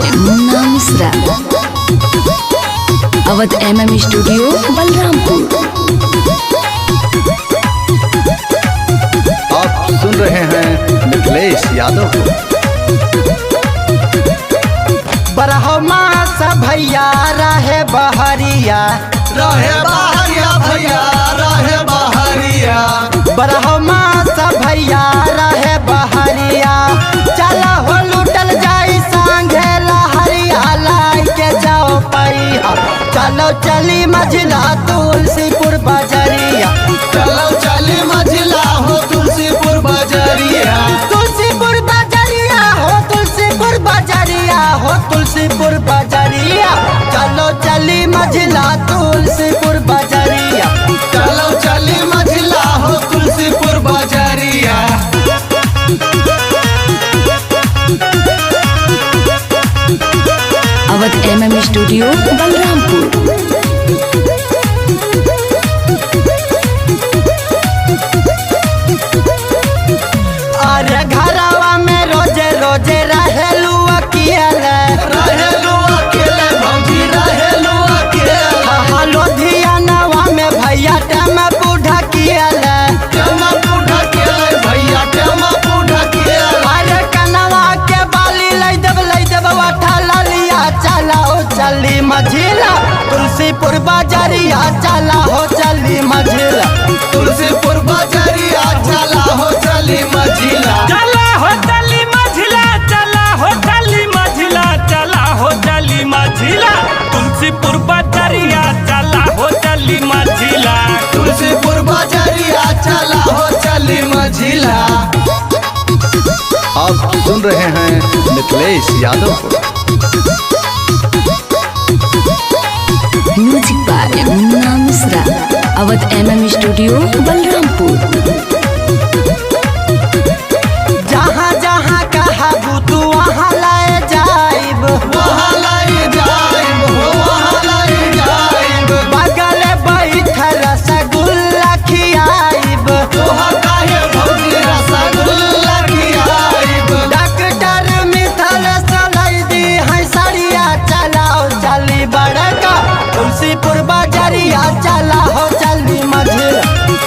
By Munna Mishra. Awadh MM studio Balrampur. आप सुन रहे हैं मिथिलेश यादव को। बरहमा सा भैया रहे बहरिया भैया रहे बहरिया। बरहमा सा भैया रहे बहरिया। चला हो लुटल जाई संगे लहरिया लाई के जाओ पैया। चलो चली मझिला तुलसीपुर बजरिया। चलो चली मझिला हो तुलसीपुर बजरिया। तुलसीपुर बजरिया हो तुलसीपुर बजरिया हो तुलसीपुर बजरिया। चलो चली मझिला तुलसीपुर बजरिया। चलो चली मझिला हो तुलसीपुर बजरिया। Awadh MM studio Balrampur. अरे घरवा में रोजे रोजे रहेलू अकेले। रहेलू अकेले भौजी रहेलू अकेले। हाँ लुधियानवा में भैया टेम्पू ढकेले। टेम्पू ढकेले भैया टेम्पू ढकेले। अरे कनवा के बाली लई देव वाठा लालिया। चला हो चली मझिला तुलसीपुर बजरिया। चला हो चली मझिला तुलसीपुर बजरिया। चला हो चली मझिला। चला हो चली मझिला, चला हो चली मझिला, चला हो चली मझिला, तुलसीपुर बजरिया। चला हो चली मझिला, तुलसीपुर बजरिया। चला हो चली मझिला। आप सुन रहे हैं मिथिलेश यादव को। Music by Munna Mishra. Awadh MM studio Balrampur. जहाँ जहाँ कहा तू वहाँ लाए जाइब। वहाँ लाई जाइब हो वहाँ लाई जाइब। बगल बैठल रसगुल्ला खियाइब। तोहा काहे भौजी रसगुल्ला खियाइब। डॉक्टर मिथल सलाई दी है सरिया। चलाओ चली बड़का तुलसीपुर बजरिया। चला हो चली मझिला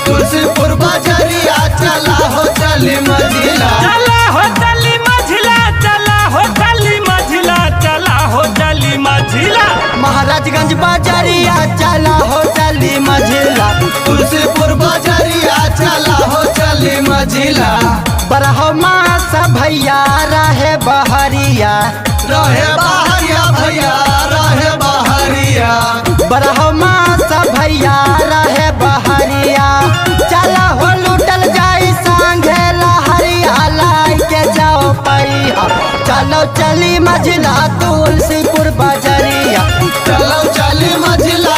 तुलसीपुर बजरिया। चला हो चली मझिला। चला हो चली मझिला, चला हो चली मझिला, चला हो चली मझिला, महाराजगंज बजरिया। चला हो चली मझिला तुलसीपुर बजरिया। चला हो चली मझिला। बरहमा सा भैया रहे बहरिया। रहे बहरिया भैया रहे बहरिया। बरहमा सा भैया रहे बहरिया। चला हो लुटल जाई संगे लहरिया लाई के जाओ पैया। चलो चली मझिला तुलसीपुर बजरिया। चलो चली मझिला